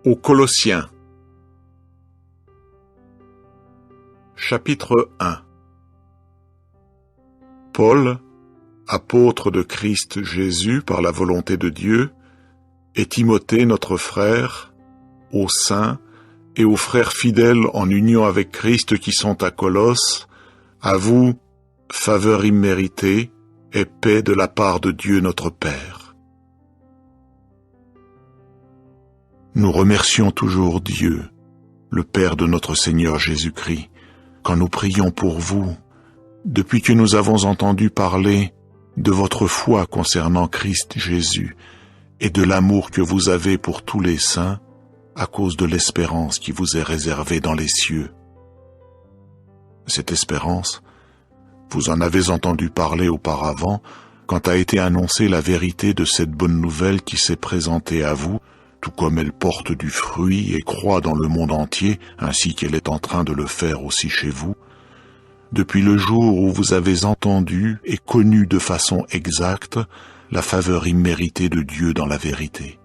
Aux Colossiens. Chapitre 1. Paul, apôtre de Christ Jésus par la volonté de Dieu, et Timothée notre frère, aux saints et aux frères fidèles en union avec Christ qui sont à Colosse, à vous, faveur imméritée et paix de la part de Dieu notre Père. Nous remercions toujours Dieu, le Père de notre Seigneur Jésus-Christ, quand nous prions pour vous, depuis que nous avons entendu parler de votre foi concernant Christ Jésus et de l'amour que vous avez pour tous les saints à cause de l'espérance qui vous est réservée dans les cieux. Cette espérance, vous en avez entendu parler auparavant quand a été annoncée la vérité de cette bonne nouvelle qui s'est présentée à vous, tout comme elle porte du fruit et croît dans le monde entier, ainsi qu'elle est en train de le faire aussi chez vous, depuis le jour où vous avez entendu et connu de façon exacte la faveur imméritée de Dieu dans la vérité.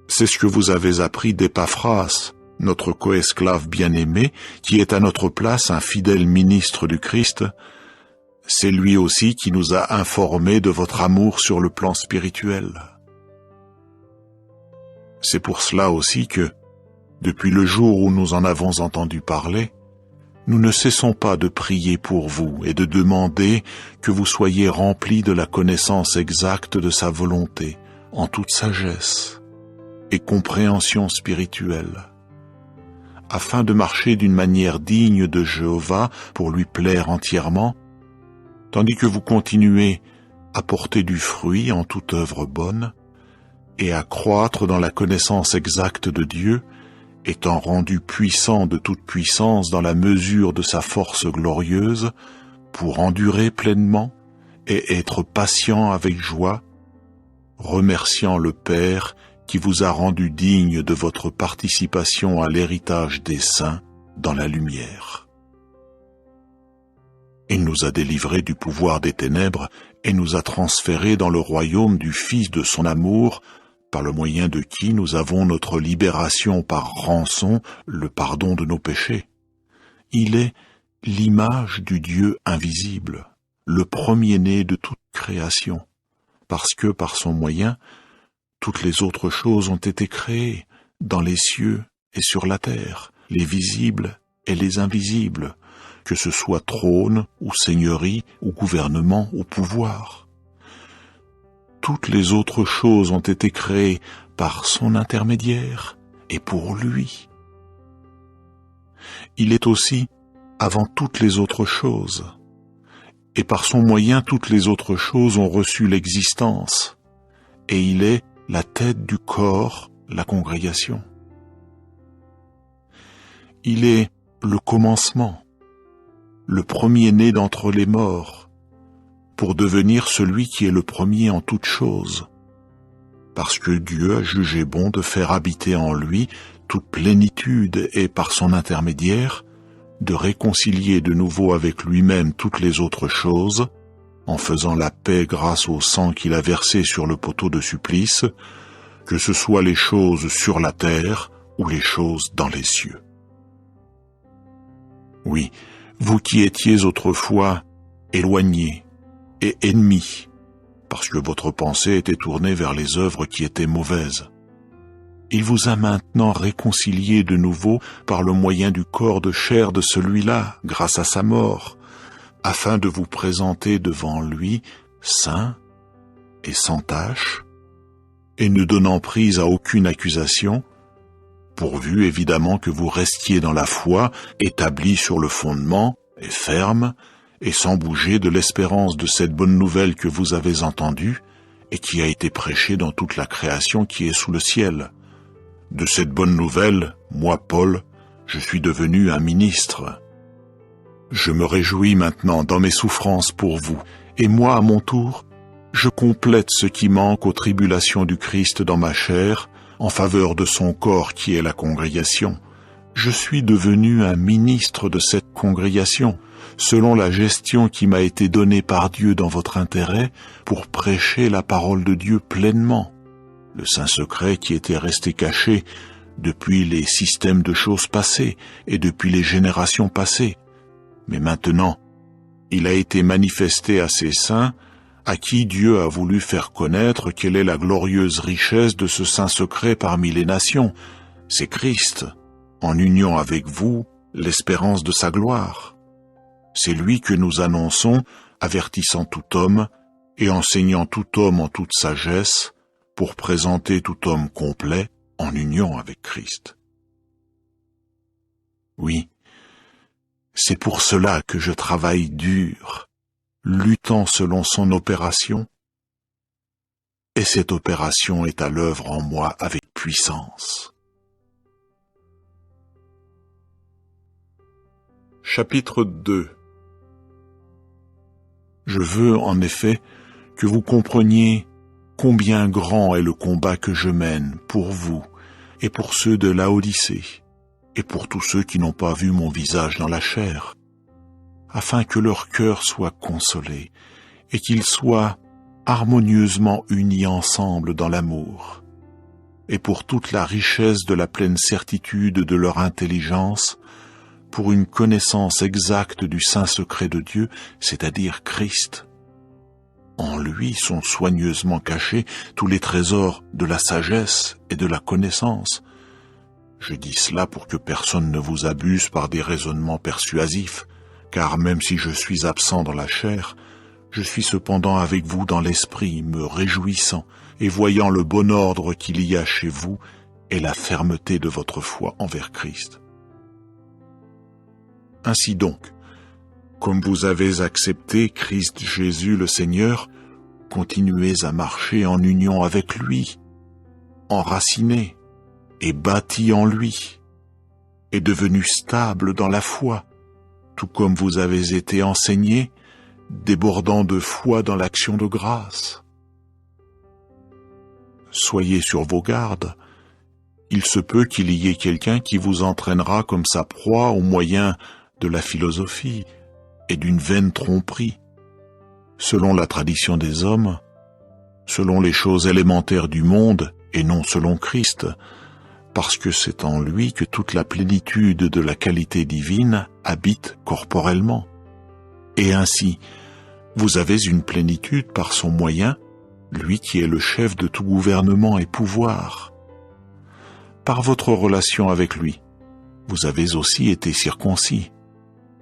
C'est ce que vous avez appris d'Épaphras, notre coesclave bien-aimé, qui est à notre place un fidèle ministre du Christ. C'est lui aussi qui nous a informés de votre amour sur le plan spirituel. C'est pour cela aussi que, depuis le jour où nous en avons entendu parler, nous ne cessons pas de prier pour vous et de demander que vous soyez remplis de la connaissance exacte de sa volonté, en toute sagesse et compréhension spirituelle, afin de marcher d'une manière digne de Jéhovah pour lui plaire entièrement, tandis que vous continuez à porter du fruit en toute œuvre bonne, et à croître dans la connaissance exacte de Dieu, étant rendu puissant de toute puissance dans la mesure de sa force glorieuse, pour endurer pleinement et être patient avec joie, remerciant le Père qui vous a rendu digne de votre participation à l'héritage des saints dans la lumière. Il nous a délivrés du pouvoir des ténèbres et nous a transférés dans le royaume du Fils de son amour, par le moyen de qui nous avons notre libération par rançon, le pardon de nos péchés. Il est l'image du Dieu invisible, le premier-né de toute création, parce que par son moyen, toutes les autres choses ont été créées, dans les cieux et sur la terre, les visibles et les invisibles, que ce soit trône ou seigneurie ou gouvernement ou pouvoir. Toutes les autres choses ont été créées par son intermédiaire et pour lui. Il est aussi avant toutes les autres choses, et par son moyen toutes les autres choses ont reçu l'existence, et il est la tête du corps, la congrégation. Il est le commencement, le premier-né d'entre les morts, pour devenir celui qui est le premier en toutes choses, parce que Dieu a jugé bon de faire habiter en lui toute plénitude et par son intermédiaire, de réconcilier de nouveau avec lui-même toutes les autres choses, en faisant la paix grâce au sang qu'il a versé sur le poteau de supplice, que ce soit les choses sur la terre ou les choses dans les cieux. Oui, vous qui étiez autrefois éloignés, et ennemis, parce que votre pensée était tournée vers les œuvres qui étaient mauvaises. Il vous a maintenant réconciliés de nouveau par le moyen du corps de chair de celui-là, grâce à sa mort, afin de vous présenter devant lui saint et sans tache, et ne donnant prise à aucune accusation, pourvu évidemment que vous restiez dans la foi, établis sur le fondement et ferme, et sans bouger de l'espérance de cette bonne nouvelle que vous avez entendue et qui a été prêchée dans toute la création qui est sous le ciel. De cette bonne nouvelle, moi, Paul, je suis devenu un ministre. Je me réjouis maintenant dans mes souffrances pour vous, et moi, à mon tour, je complète ce qui manque aux tribulations du Christ dans ma chair, en faveur de son corps qui est la congrégation. Je suis devenu un ministre de cette congrégation, selon la gestion qui m'a été donnée par Dieu dans votre intérêt, pour prêcher la parole de Dieu pleinement, le saint secret qui était resté caché depuis les systèmes de choses passées et depuis les générations passées. Mais maintenant, il a été manifesté à ses saints, à qui Dieu a voulu faire connaître quelle est la glorieuse richesse de ce saint secret parmi les nations. C'est Christ, en union avec vous, l'espérance de sa gloire. C'est lui que nous annonçons, avertissant tout homme et enseignant tout homme en toute sagesse, pour présenter tout homme complet en union avec Christ. Oui, c'est pour cela que je travaille dur, luttant selon son opération, et cette opération est à l'œuvre en moi avec puissance. Chapitre 2. Je veux, en effet, que vous compreniez combien grand est le combat que je mène pour vous et pour ceux de Laodicée et pour tous ceux qui n'ont pas vu mon visage dans la chair, afin que leur cœur soit consolé et qu'ils soient harmonieusement unis ensemble dans l'amour, et pour toute la richesse de la pleine certitude de leur intelligence, pour une connaissance exacte du saint secret de Dieu, c'est-à-dire Christ. En lui sont soigneusement cachés tous les trésors de la sagesse et de la connaissance. Je dis cela pour que personne ne vous abuse par des raisonnements persuasifs, car même si je suis absent dans la chair, je suis cependant avec vous dans l'esprit, me réjouissant et voyant le bon ordre qu'il y a chez vous et la fermeté de votre foi envers Christ. Ainsi donc, comme vous avez accepté Christ Jésus le Seigneur, continuez à marcher en union avec lui, enracinés et bâtis en lui, et devenus stables dans la foi, tout comme vous avez été enseignés, débordant de foi dans l'action de grâce. Soyez sur vos gardes. Il se peut qu'il y ait quelqu'un qui vous entraînera comme sa proie au moyen de la philosophie et d'une vaine tromperie, selon la tradition des hommes, selon les choses élémentaires du monde et non selon Christ, parce que c'est en lui que toute la plénitude de la qualité divine habite corporellement. Et ainsi, vous avez une plénitude par son moyen, lui qui est le chef de tout gouvernement et pouvoir. Par votre relation avec lui, vous avez aussi été circoncis,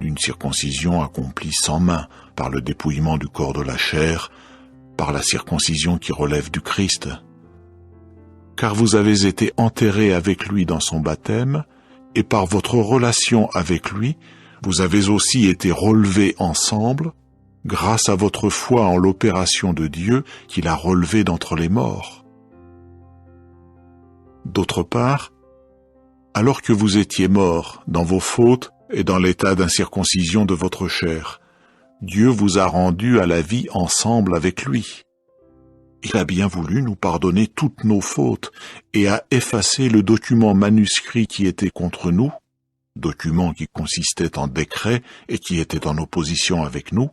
d'une circoncision accomplie sans main, par le dépouillement du corps de la chair, par la circoncision qui relève du Christ. Car vous avez été enterrés avec lui dans son baptême, et par votre relation avec lui, vous avez aussi été relevés ensemble, grâce à votre foi en l'opération de Dieu qu'il a relevé d'entre les morts. D'autre part, alors que vous étiez morts dans vos fautes et dans l'état d'incirconcision de votre chair, Dieu vous a rendus à la vie ensemble avec lui. Il a bien voulu nous pardonner toutes nos fautes et a effacé le document manuscrit qui était contre nous, document qui consistait en décret et qui était en opposition avec nous,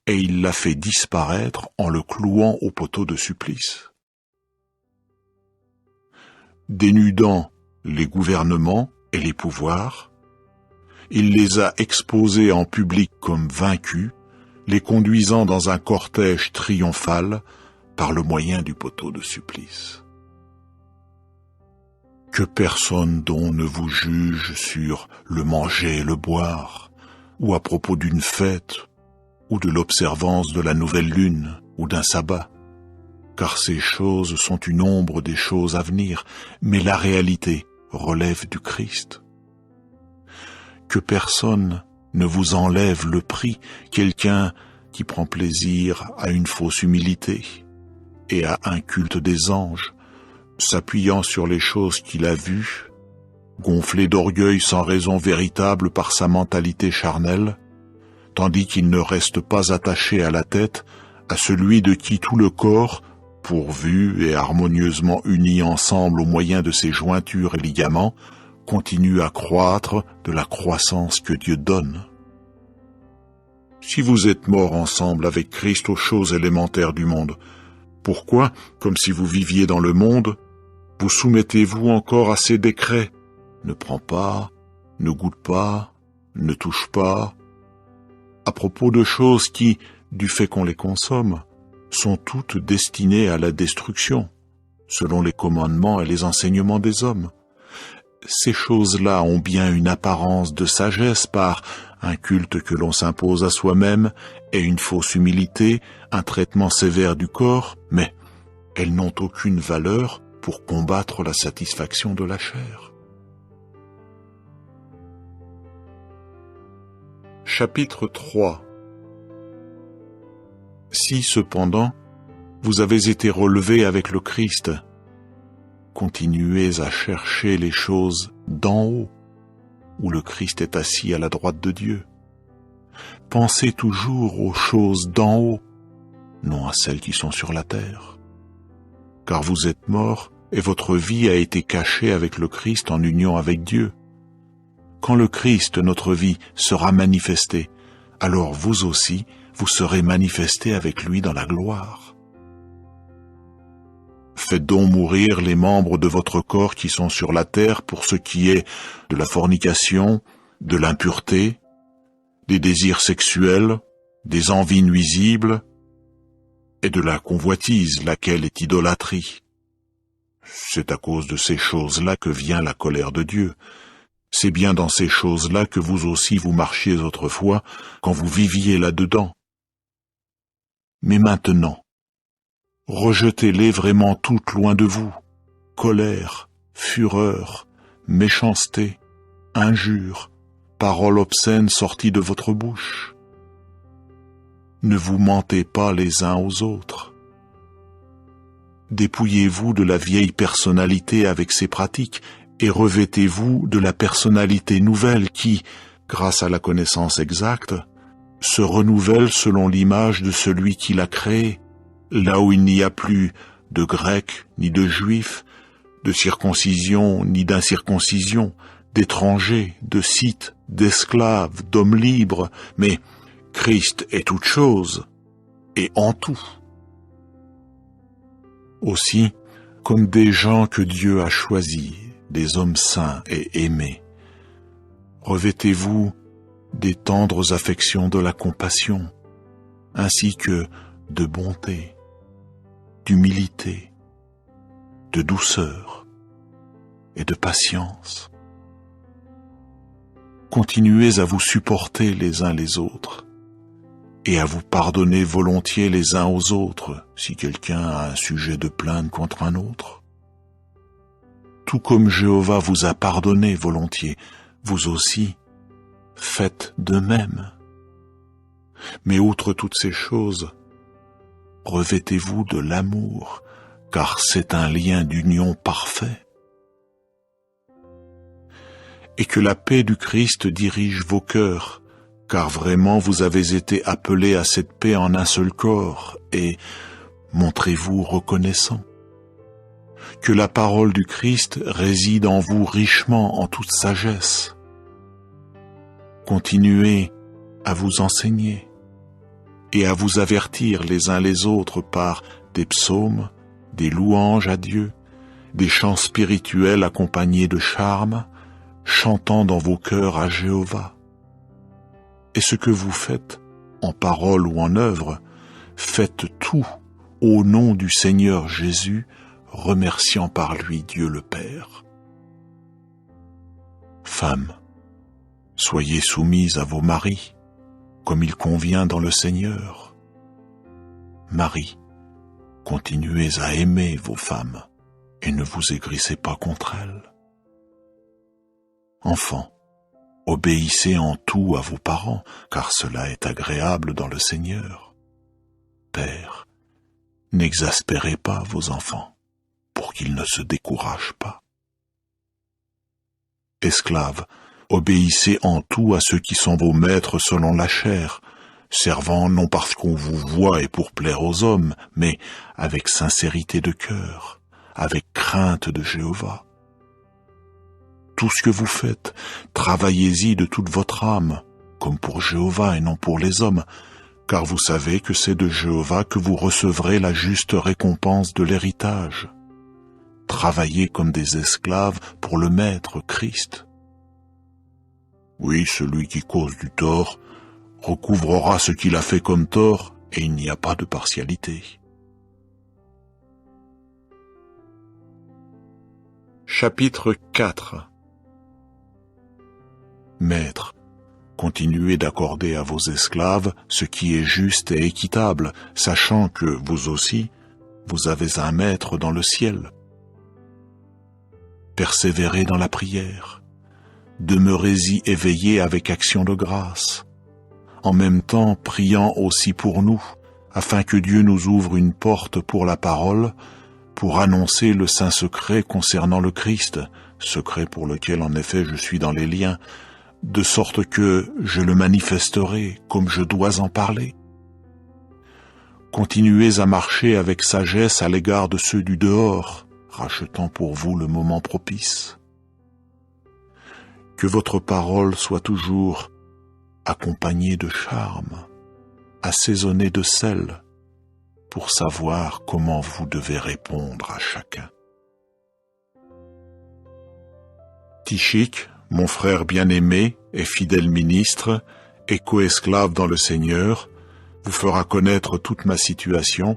et il l'a fait disparaître en le clouant au poteau de supplice. Dénudant les gouvernements et les pouvoirs, il les a exposés en public comme vaincus, les conduisant dans un cortège triomphal par le moyen du poteau de supplice. Que personne donc ne vous juge sur le manger et le boire, ou à propos d'une fête, ou de l'observance de la nouvelle lune, ou d'un sabbat, car ces choses sont une ombre des choses à venir, mais la réalité relève du Christ. Que personne ne vous enlève le prix, quelqu'un qui prend plaisir à une fausse humilité et à un culte des anges, s'appuyant sur les choses qu'il a vues, gonflé d'orgueil sans raison véritable par sa mentalité charnelle, tandis qu'il ne reste pas attaché à la tête, à celui de qui tout le corps, pourvu et harmonieusement unis ensemble au moyen de ses jointures et ligaments, continuent à croître de la croissance que Dieu donne. Si vous êtes morts ensemble avec Christ aux choses élémentaires du monde, pourquoi, comme si vous viviez dans le monde, vous soumettez-vous encore à ses décrets? Ne prends pas, ne goûte pas, ne touche pas, à propos de choses qui, du fait qu'on les consomme, sont toutes destinées à la destruction, selon les commandements et les enseignements des hommes. Ces choses-là ont bien une apparence de sagesse par un culte que l'on s'impose à soi-même et une fausse humilité, un traitement sévère du corps, mais elles n'ont aucune valeur pour combattre la satisfaction de la chair. Chapitre 3. Si, cependant, vous avez été relevés avec le Christ, continuez à chercher les choses d'en haut, où le Christ est assis à la droite de Dieu. Pensez toujours aux choses d'en haut, non à celles qui sont sur la terre. Car vous êtes morts, et votre vie a été cachée avec le Christ en union avec Dieu. Quand le Christ, notre vie, sera manifesté, alors vous aussi, vous serez manifestés avec lui dans la gloire. Faites donc mourir les membres de votre corps qui sont sur la terre pour ce qui est de la fornication, de l'impureté, des désirs sexuels, des envies nuisibles et de la convoitise, laquelle est idolâtrie. C'est à cause de ces choses-là que vient la colère de Dieu. C'est bien dans ces choses-là que vous aussi vous marchiez autrefois, quand vous viviez là-dedans. Mais maintenant, rejetez-les vraiment toutes loin de vous. Colère, fureur, méchanceté, injures, paroles obscènes sorties de votre bouche. Ne vous mentez pas les uns aux autres. Dépouillez-vous de la vieille personnalité avec ses pratiques et revêtez-vous de la personnalité nouvelle qui, grâce à la connaissance exacte, se renouvelle selon l'image de celui qui l'a créé, là où il n'y a plus de Grecs ni de Juifs, de circoncision ni d'incirconcision, d'étrangers, de Scythes, d'esclaves, d'hommes libres, mais Christ est toute chose et en tout. Aussi, comme des gens que Dieu a choisis, des hommes saints et aimés, revêtez-vous des tendres affections de la compassion, ainsi que de bonté, d'humilité, de douceur et de patience. Continuez à vous supporter les uns les autres et à vous pardonner volontiers les uns aux autres si quelqu'un a un sujet de plainte contre un autre. Tout comme Jéhovah vous a pardonné volontiers, vous aussi, faites de même. Mais outre toutes ces choses, revêtez-vous de l'amour, car c'est un lien d'union parfait. Et que la paix du Christ dirige vos cœurs, car vraiment vous avez été appelés à cette paix en un seul corps, et montrez-vous reconnaissants. Que la parole du Christ réside en vous richement en toute sagesse. Continuez à vous enseigner et à vous avertir les uns les autres par des psaumes, des louanges à Dieu, des chants spirituels accompagnés de charmes, chantant dans vos cœurs à Jéhovah. Et ce que vous faites, en parole ou en œuvre, faites tout au nom du Seigneur Jésus, remerciant par lui Dieu le Père. Femmes, soyez soumises à vos maris, comme il convient dans le Seigneur. Maris, continuez à aimer vos femmes, et ne vous aigrissez pas contre elles. Enfants, obéissez en tout à vos parents, car cela est agréable dans le Seigneur. Pères, n'exaspérez pas vos enfants, pour qu'ils ne se découragent pas. Esclaves, obéissez en tout à ceux qui sont vos maîtres selon la chair, servant non parce qu'on vous voit et pour plaire aux hommes, mais avec sincérité de cœur, avec crainte de Jéhovah. Tout ce que vous faites, travaillez-y de toute votre âme, comme pour Jéhovah et non pour les hommes, car vous savez que c'est de Jéhovah que vous recevrez la juste récompense de l'héritage. Travaillez comme des esclaves pour le Maître Christ. Oui, celui qui cause du tort recouvrera ce qu'il a fait comme tort, et il n'y a pas de partialité. Chapitre 4. Maître, continuez d'accorder à vos esclaves ce qui est juste et équitable, sachant que, vous aussi, vous avez un maître dans le ciel. Persévérez dans la prière. Demeurez-y éveillés avec action de grâce. En même temps, priant aussi pour nous, afin que Dieu nous ouvre une porte pour la parole, pour annoncer le saint secret concernant le Christ, secret pour lequel en effet je suis dans les liens, de sorte que je le manifesterai comme je dois en parler. Continuez à marcher avec sagesse à l'égard de ceux du dehors, rachetant pour vous le moment propice. Que votre parole soit toujours accompagnée de charme, assaisonnée de sel, pour savoir comment vous devez répondre à chacun. Tychik, mon frère bien-aimé et fidèle ministre, et co-esclave dans le Seigneur, vous fera connaître toute ma situation.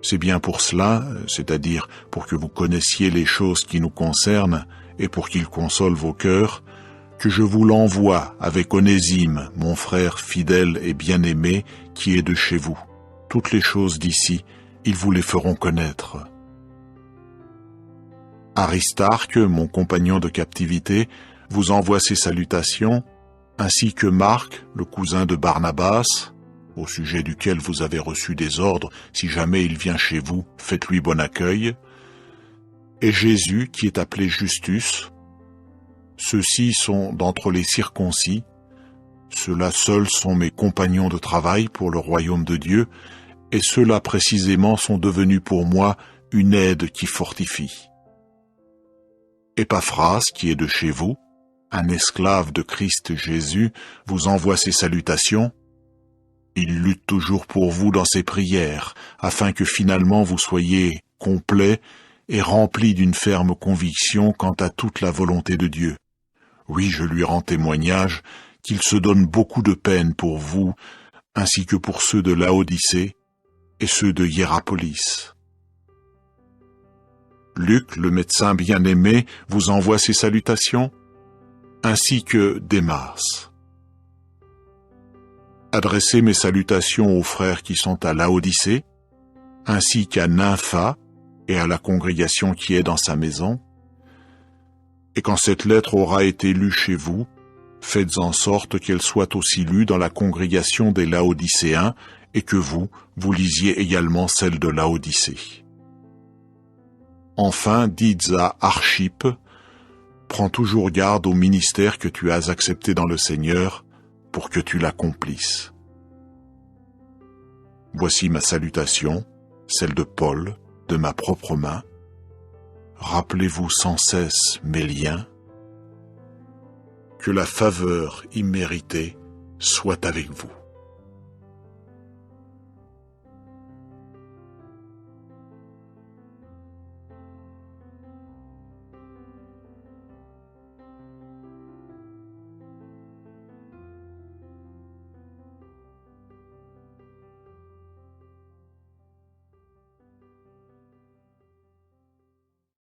C'est bien pour cela, c'est-à-dire pour que vous connaissiez les choses qui nous concernent et pour qu'il console vos cœurs, que je vous l'envoie avec Onésime, mon frère fidèle et bien-aimé, qui est de chez vous. Toutes les choses d'ici, ils vous les feront connaître. Aristarque, mon compagnon de captivité, vous envoie ses salutations, ainsi que Marc, le cousin de Barnabas, au sujet duquel vous avez reçu des ordres, si jamais il vient chez vous, faites-lui bon accueil, et Jésus, qui est appelé Justus. Ceux-ci sont d'entre les circoncis, ceux-là seuls sont mes compagnons de travail pour le royaume de Dieu, et ceux-là précisément sont devenus pour moi une aide qui fortifie. Épaphras, qui est de chez vous, un esclave de Christ Jésus, vous envoie ses salutations. Il lutte toujours pour vous dans ses prières, afin que finalement vous soyez complet et rempli d'une ferme conviction quant à toute la volonté de Dieu. Oui, je lui rends témoignage qu'il se donne beaucoup de peine pour vous, ainsi que pour ceux de Laodicée et ceux de Hiérapolis. Luc, le médecin bien-aimé, vous envoie ses salutations, ainsi que Démas. Adressez mes salutations aux frères qui sont à Laodicée, ainsi qu'à Nympha et à la congrégation qui est dans sa maison. Et quand cette lettre aura été lue chez vous, faites en sorte qu'elle soit aussi lue dans la congrégation des Laodicéens et que vous lisiez également celle de Laodicée. Enfin, dites à Archippe, prends toujours garde au ministère que tu as accepté dans le Seigneur pour que tu l'accomplisses. Voici ma salutation, celle de Paul, de ma propre main. Rappelez-vous sans cesse mes liens. Que la faveur imméritée soit avec vous.